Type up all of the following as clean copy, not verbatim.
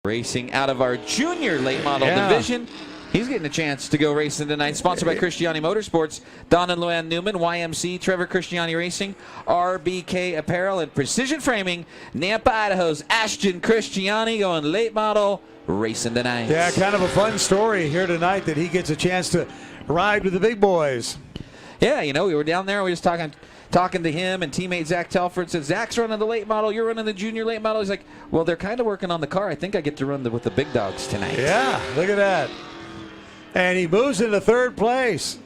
Racing out of our junior late model division. He's getting a chance to go racing tonight. Sponsored by Christiani Motorsports, Don and Luann Newman, YMC, Trevor Christiani Racing, RBK Apparel, and Precision Framing. Nampa, Idaho's Ashton Christiani going late model racing tonight. Yeah, kind of a fun story here tonight that he gets a chance to ride with the big boys. Yeah, you know, we were down there. We were just talking to him and teammate Zach Telford. Said, Zach's running the late model. You're running the junior late model. He's like, well, they're kind of working on the car. I think I get to run with the big dogs tonight. Yeah, look at that. And he moves into third place.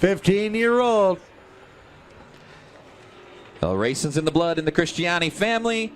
15-year-old. Well, racing's in the blood in the Christiani family.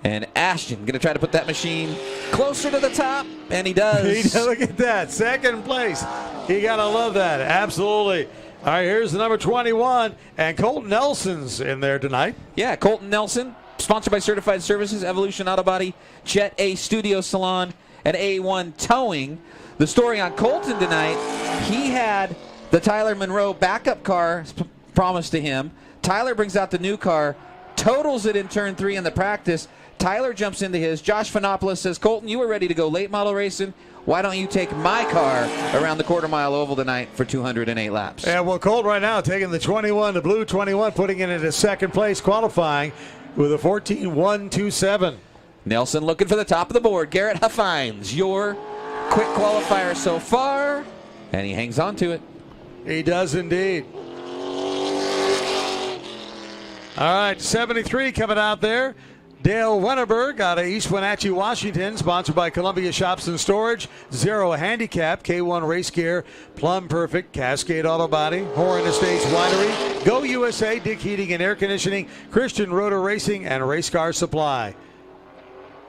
And Ashton going to try to put that machine closer to the top, and he does. Look at that, second place. You got to love that, absolutely. All right, here's the number 21, and Colton Nelson's in there tonight. Yeah, Colton Nelson, sponsored by Certified Services, Evolution Auto Body, Jet A Studio Salon, and A1 Towing. The story on Colton tonight, he had the Tyler Monroe backup car promised to him. Tyler brings out the new car, totals it in turn 3 in the practice. Tyler jumps into his. Josh Finopoulos says, Colton, you were ready to go late model racing. Why don't you take my car around the quarter-mile oval tonight for 208 laps? Yeah, well, Colt right now taking the 21, the blue 21, putting it into second place, qualifying with a 14.127. Nelson looking for the top of the board. Garrett Huffines, your quick qualifier so far, and he hangs on to it. He does indeed. All right, 73 coming out there. Dale Wennerberg out of East Wenatchee, Washington, sponsored by Columbia Shops and Storage, Zero Handicap, K1 Race Gear, Plum Perfect, Cascade Auto Body, Horan Estates Winery, Go USA, Dick Heating and Air Conditioning, Christian Rotor Racing, and Race Car Supply.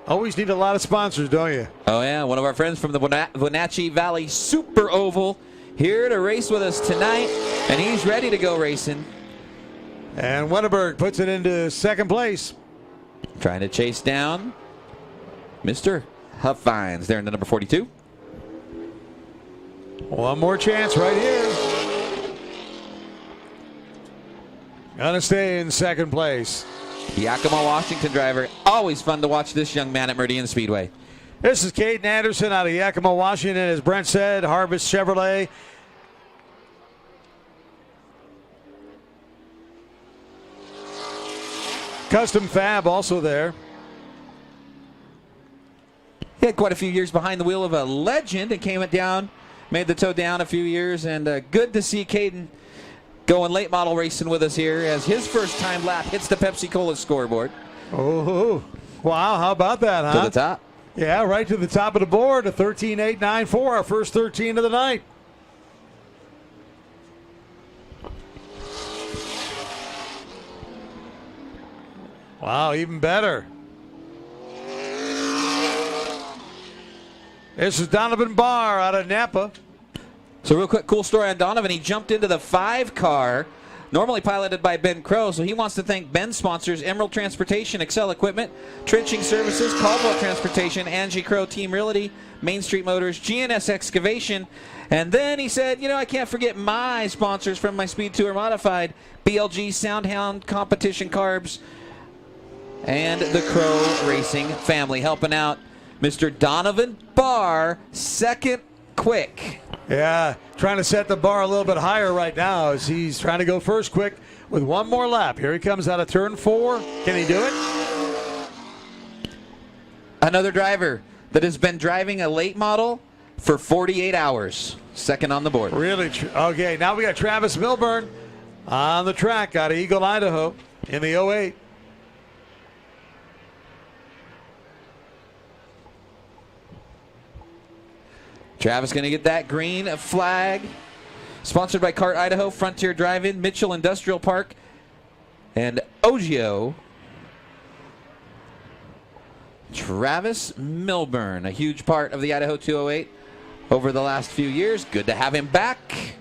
Always need a lot of sponsors, don't you? Oh, yeah. One of our friends from the Wenatchee Valley Super Oval here to race with us tonight, and he's ready to go racing. And Wennerberg puts it into second place. Trying to chase down Mr. Huffines there in the number 42. One more chance right here. Gonna stay in second place. Yakima, Washington driver. Always fun to watch this young man at Meridian Speedway. This is Caden Anderson out of Yakima, Washington. As Brent said, Harvest Chevrolet. Custom Fab also there. He had quite a few years behind the wheel of a legend and came it down, made the toe down a few years, and good to see Caden going late model racing with us here as his first time lap hits the Pepsi-Cola scoreboard. Oh, wow, how about that, huh? To the top. Yeah, right to the top of the board, a 13.894, our first 13 of the night. Wow, even better. This is Donovan Barr out of Napa. So real quick, cool story on Donovan. He jumped into the 5 car, normally piloted by Ben Crow. So he wants to thank Ben's sponsors, Emerald Transportation, Excel Equipment, Trenching Services, Caldwell Transportation, Angie Crow Team Realty, Main Street Motors, GNS Excavation. And then he said, you know, I can't forget my sponsors from my Speed Tour Modified, BLG, Soundhound, Competition Carbs, and the Crow Racing family, helping out Mr. Donovan Barr, second quick. Yeah, trying to set the bar a little bit higher right now as he's trying to go first quick with one more lap. Here he comes out of turn 4. Can he do it? Another driver that has been driving a late model for 48 hours. Second on the board. Really? Okay, now we got Travis Milburn on the track out of Eagle, Idaho in the 08. Travis going to get that green flag. Sponsored by Cart Idaho, Frontier Drive-In, Mitchell Industrial Park, and Ogio. Travis Milburn, a huge part of the Idaho 208 over the last few years. Good to have him back.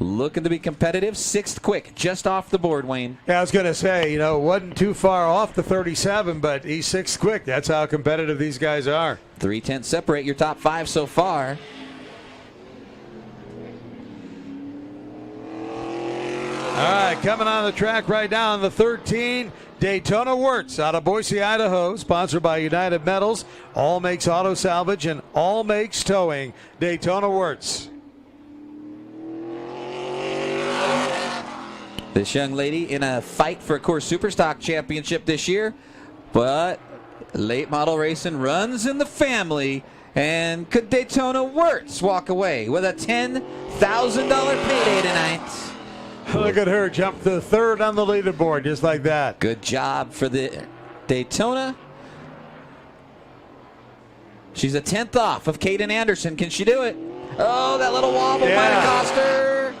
Looking to be competitive. 6th quick, just off the board, Wayne. Yeah, I was going to say, you know, wasn't too far off the 37, but he's 6th quick. That's how competitive these guys are. 3/10 separate your top 5 so far. All right, coming on the track right now on the 13. Daytona Wirtz out of Boise, Idaho, sponsored by United Metals, All Makes Auto Salvage, and All Makes Towing. Daytona Wirtz. This young lady in a fight for a Course Superstock championship this year, but late model racing runs in the family. And could Daytona Wirtz walk away with a $10,000 payday tonight? Look at her jump to third on the leaderboard, just like that. Good job for the Daytona. She's a 10th off of Kaden Anderson. Can she do it? Oh, that little wobble might have cost her.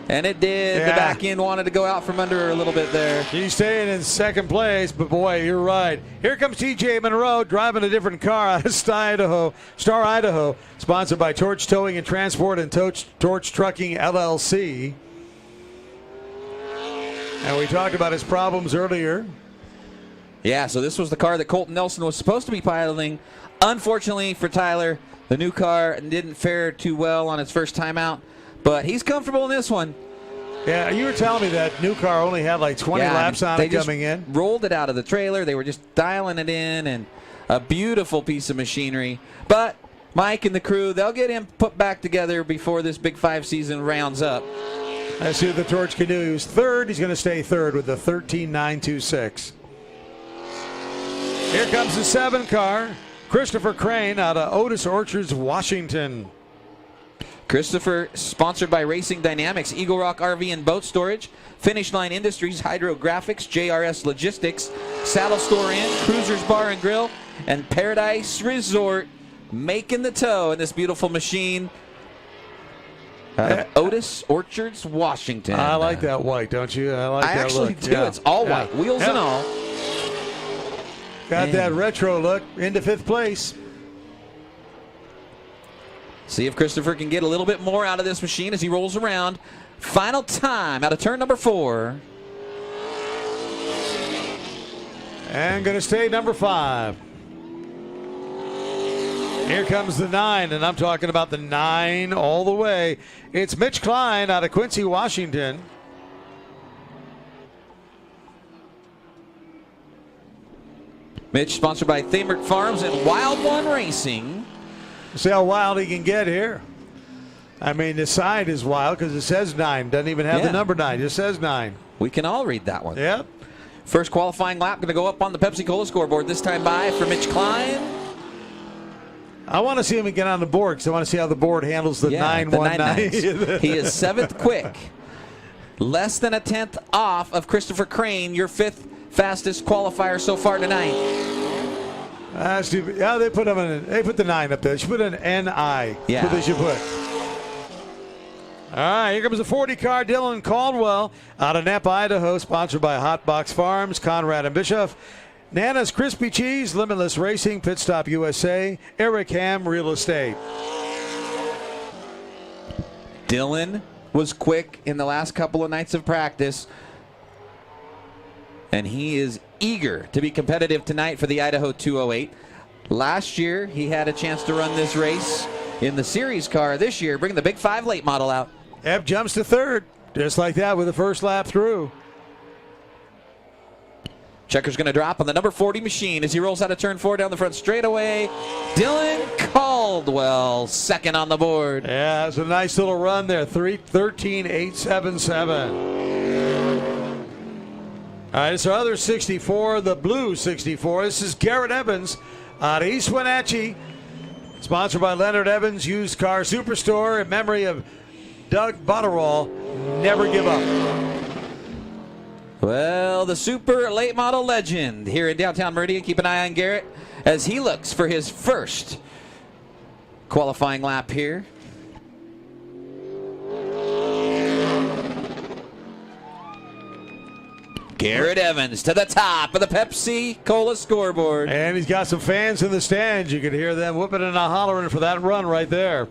And it did. The back end wanted to go out from under her a little bit there. She's staying in second place, but boy, you're right. Here comes TJ Monroe driving a different car out of Star, Idaho, sponsored by Torch Towing and Transport and Torch Trucking LLC. And we talked about his problems earlier. Yeah, so this was the car that Colton Nelson was supposed to be piloting. Unfortunately for Tyler, the new car didn't fare too well on its first time out, but he's comfortable in this one. Yeah, you were telling me that new car only had like 20 laps on it coming in. Rolled it out of the trailer. They were just dialing it in, and a beautiful piece of machinery. But Mike and the crew, they'll get him put back together before this Big 5 season rounds up. Let's see what the Torch can do. He was third. He's going to stay third with the 13.926. Here comes the 7 car. Christopher Crane out of Otis Orchards, Washington. Christopher, sponsored by Racing Dynamics, Eagle Rock RV and Boat Storage, Finish Line Industries, Hydrographics, JRS Logistics, Saddle Store Inn, Cruisers Bar and Grill, and Paradise Resort, making the tow in this beautiful machine. Otis Orchards, Washington. I like that white, don't you? I like that look. I actually do. Yeah. It's all white, wheels and all. Got that retro look into 5th place. See if Christopher can get a little bit more out of this machine as he rolls around. Final time out of turn number 4. And going to stay number 5. Here comes the 9, and I'm talking about the 9 all the way. It's Mitch Klein out of Quincy, Washington. Mitch, sponsored by Thamert Farms and Wild One Racing. See how wild he can get here. I mean, the side is wild because it says 9. Doesn't even have the number 9. It just says 9. We can all read that one. Yep. First qualifying lap going to go up on the Pepsi-Cola scoreboard. This time by for Mitch Klein. I want to see him get on the board because I want to see how the board handles the 919. He is 7th quick. Less than a 10th off of Christopher Crane, your 5th fastest qualifier so far tonight. That's stupid. Yeah, they put the 9 up there. They should put an NI. Yeah. That's what they should put. All right, here comes the 40 car, Dylan Caldwell out of Napa, Idaho, sponsored by Hot Box Farms, Conrad and Bischoff, Nana's Crispy Cheese, Limitless Racing, Pit Stop USA, Eric Ham Real Estate. Dylan was quick in the last couple of nights of practice, and he is eager to be competitive tonight for the Idaho 208. Last year, he had a chance to run this race in the series car. This year, bring the Big 5 late model out. Ebb jumps to 3rd, just like that with the first lap through. Checker's going to drop on the number 40 machine as he rolls out of turn 4 down the front straightaway. Dylan Caldwell, 2nd on the board. Yeah, it's a nice little run there. 13.877. All right, it's our other 64, the blue 64. This is Garrett Evans out of East Wenatchee, sponsored by Leonard Evans Used Car Superstore in memory of Doug Butterall. Never give up. Well, the super late model legend here in downtown Meridian. Keep an eye on Garrett as he looks for his first qualifying lap here. Garrett Evans to the top of the Pepsi-Cola scoreboard. And he's got some fans in the stands. You can hear them whooping and hollering for that run right there.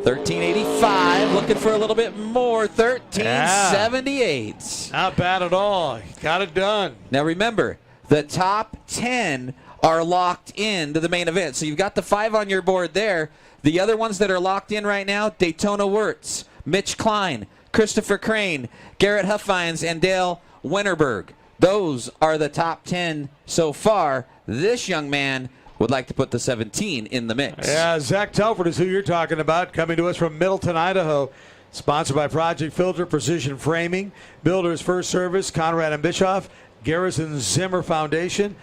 1385, looking for a little bit more. 1378. Not bad at all. Got it done. Now remember, the top 10 are locked in to the main event. So you've got the 5 on your board there. The other ones that are locked in right now, Daytona Wirtz, Mitch Klein, Christopher Crane, Garrett Huffines, and Dale Winterberg. Those are the top 10 so far. This young man would like to put the 17 in the mix. Yeah, Zach Telford is who you're talking about, coming to us from Middleton, Idaho. Sponsored by Project Filter, Precision Framing, Builders First Service, Conrad and Bischoff, Garrison Zimmer Foundation,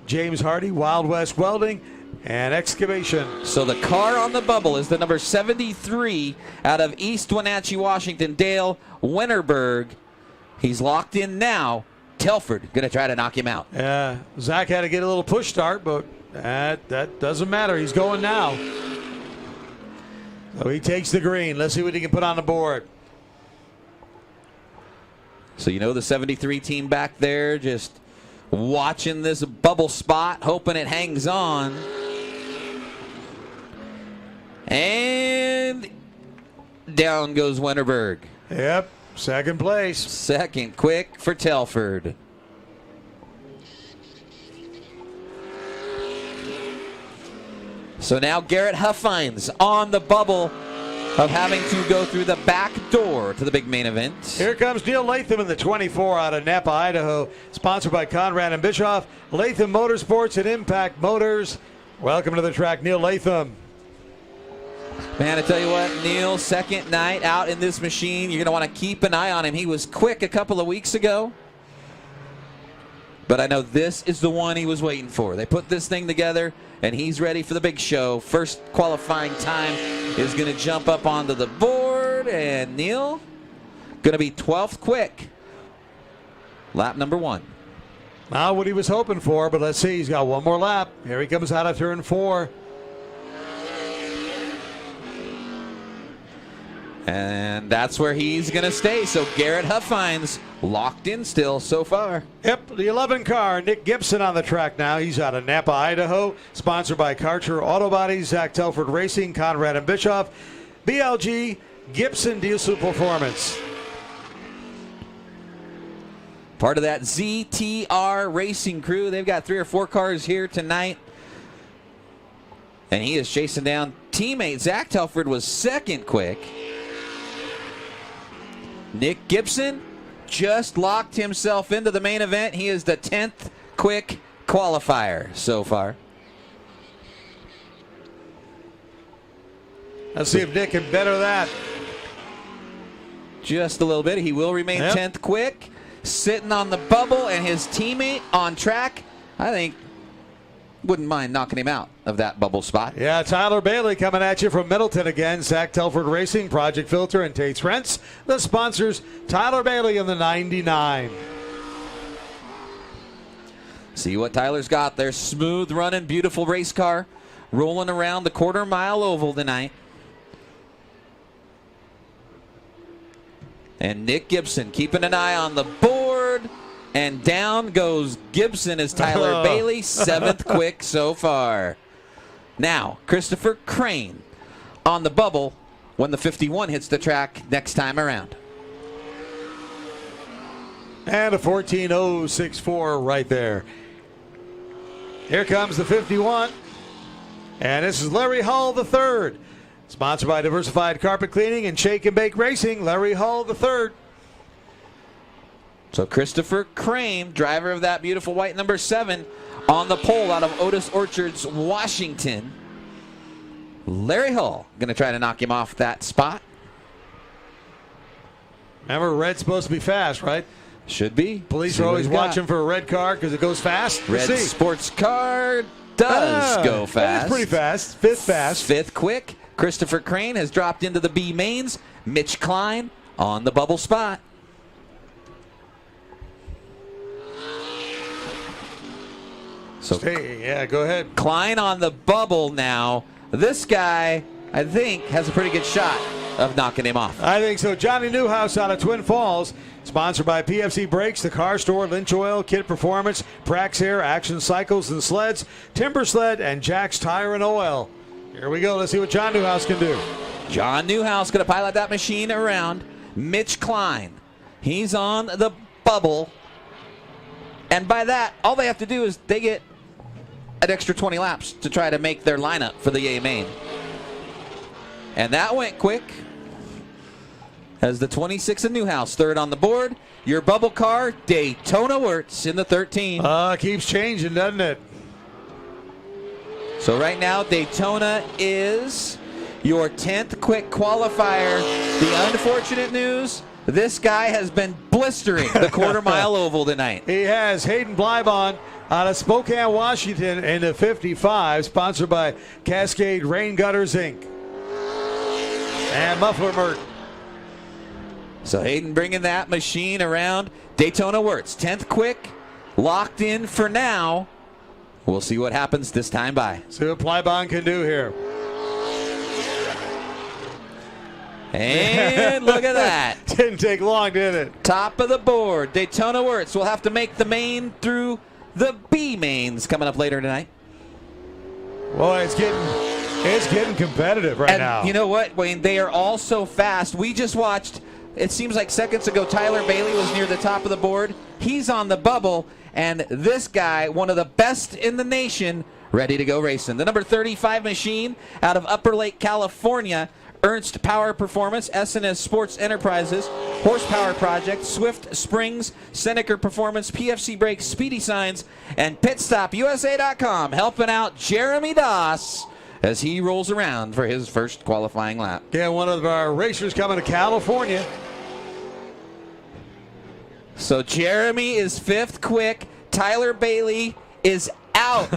James Hardy, Wild West Welding, and Excavation. So the car on the bubble is the number 73 out of East Wenatchee, Washington, Dale Winterberg. He's locked in now. Telford going to try to knock him out. Yeah, Zach had to get a little push start, but that doesn't matter. He's going now. So he takes the green. Let's see what he can put on the board. So you know the 73 team back there just watching this bubble spot, hoping it hangs on. And down goes Winterberg. Yep, second place. Second quick for Telford. So now Garrett Huffines on the bubble of having to go through the back door to the big main event. Here comes Neil Latham in the 24 out of Napa, Idaho. Sponsored by Conrad and Bischoff, Latham Motorsports and Impact Motors. Welcome to the track, Neil Latham. Man, I tell you what, Neil, second night out in this machine. You're going to want to keep an eye on him. He was quick a couple of weeks ago. But I know this is the one he was waiting for. They put this thing together, and he's ready for the big show. First qualifying time is going to jump up onto the board, and Neil going to be 12th quick. Lap number 1. Not what he was hoping for, but let's see. He's got one more lap. Here he comes out of turn 4. And that's where he's going to stay. So Garrett Huffines locked in still so far. Yep, the 11 car, Nick Gibson on the track now. He's out of Napa, Idaho. Sponsored by Karcher Auto Bodies, Zach Telford Racing, Conrad and Bischoff, BLG, Gibson Diesel Performance. Part of that ZTR racing crew. They've got 3 or 4 cars here tonight. And he is chasing down teammate Zach Telford was second quick. Nick Gibson just locked himself into the main event. He is the 10th quick qualifier so far. Let's see if Nick can better that. Just a little bit. He will remain 10th quick. Sitting on the bubble, and his teammate on track, I think, wouldn't mind knocking him out of that bubble spot. Yeah, Tyler Bailey coming at you from Middleton again. Zach Telford Racing, Project Filter, and Tate's Rents. The sponsors, Tyler Bailey in the 99. See what Tyler's got there. Smooth running, beautiful race car. Rolling around the quarter-mile oval tonight. And Nick Gibson keeping an eye on the board. And down goes Gibson as Tyler Bailey, 7th quick so far. Now, Christopher Crane on the bubble when the 51 hits the track next time around. And a 14.064 right there. Here comes the 51. And this is Larry Hull III. Sponsored by Diversified Carpet Cleaning and Shake and Bake Racing, Larry Hull III. So Christopher Crane, driver of that beautiful white number 7, on the pole out of Otis Orchards, Washington. Larry Hull going to try to knock him off that spot. Remember, red's supposed to be fast, right? Should be. Police are always watching for a red car because it goes fast. Red sports car does go fast. It's pretty fast. 5th fast. 5th quick. Christopher Crane has dropped into the B mains. Mitch Klein on the bubble spot. So yeah, go ahead. Klein on the bubble now. This guy, I think, has a pretty good shot of knocking him off. I think so. Johnny Newhouse out of Twin Falls. Sponsored by PFC Brakes, The Car Store, Lynch Oil, Kid Performance, Praxair, Action Cycles and Sleds, Timber Sled, and Jack's Tire and Oil. Here we go. Let's see what John Newhouse can do. John Newhouse going to pilot that machine around. Mitch Klein. He's on the bubble. And by that, all they have to do is they get an extra 20 laps to try to make their lineup for the A main. And that went quick as the 26 of Newhouse, third on the board. Your bubble car, Daytona Wirtz in the 13. Keeps changing, doesn't it? So right now, Daytona is your 10th quick qualifier. The unfortunate news, this guy has been blistering the quarter-mile oval tonight. He has. Hayden Blybon out of Spokane, Washington in the 55, sponsored by Cascade Rain Gutters, Inc. And Muffler Mert. So Hayden bringing that machine around. Daytona Wirtz, 10th quick, locked in for now. We'll see what happens this time by. See what Blybon can do here. And look at that. Didn't take long, did it? Top of the board. Daytona Wirtz will have to make the main through the B mains coming up later tonight. Boy, it's getting competitive right now. You know what, Wayne? They are all so fast. We just watched, it seems like seconds ago, Tyler Bailey was near the top of the board. He's on the bubble, and this guy, one of the best in the nation, ready to go racing. The number 35 machine out of Upper Lake, California, Ernst Power Performance, S&S Sports Enterprises, Horsepower Project, Swift Springs, Seneca Performance, PFC Brakes, Speedy Signs, and PitstopUSA.com helping out Jeremy Doss as he rolls around for his first qualifying lap. Yeah, one of our racers coming to California. So Jeremy is 5th quick. Tyler Bailey is out.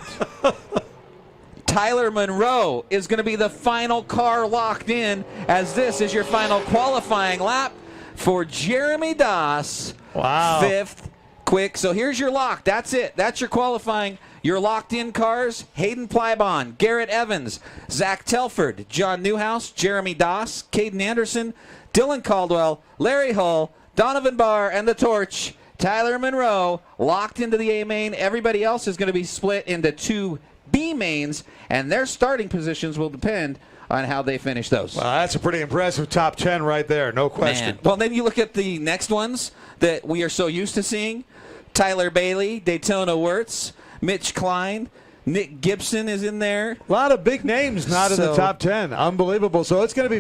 Tyler Monroe is going to be the final car locked in, as this is your final qualifying lap for Jeremy Doss. Wow. 5th quick. So here's your lock. That's it. That's your qualifying. Your locked-in cars, Hayden Plybon, Garrett Evans, Zach Telford, John Newhouse, Jeremy Doss, Caden Anderson, Dylan Caldwell, Larry Hull, Donovan Barr, and the Torch, Tyler Monroe, locked into the A main. Everybody else is going to be split into 2 B mains, and their starting positions will depend on how they finish those. Well, that's a pretty impressive top 10 right there, no question. Man. Well, then you look at the next ones that we are so used to seeing. Tyler Bailey, Daytona Wirtz, Mitch Klein, Nick Gibson is in there. A lot of big names not in the top 10. Unbelievable. So it's going to be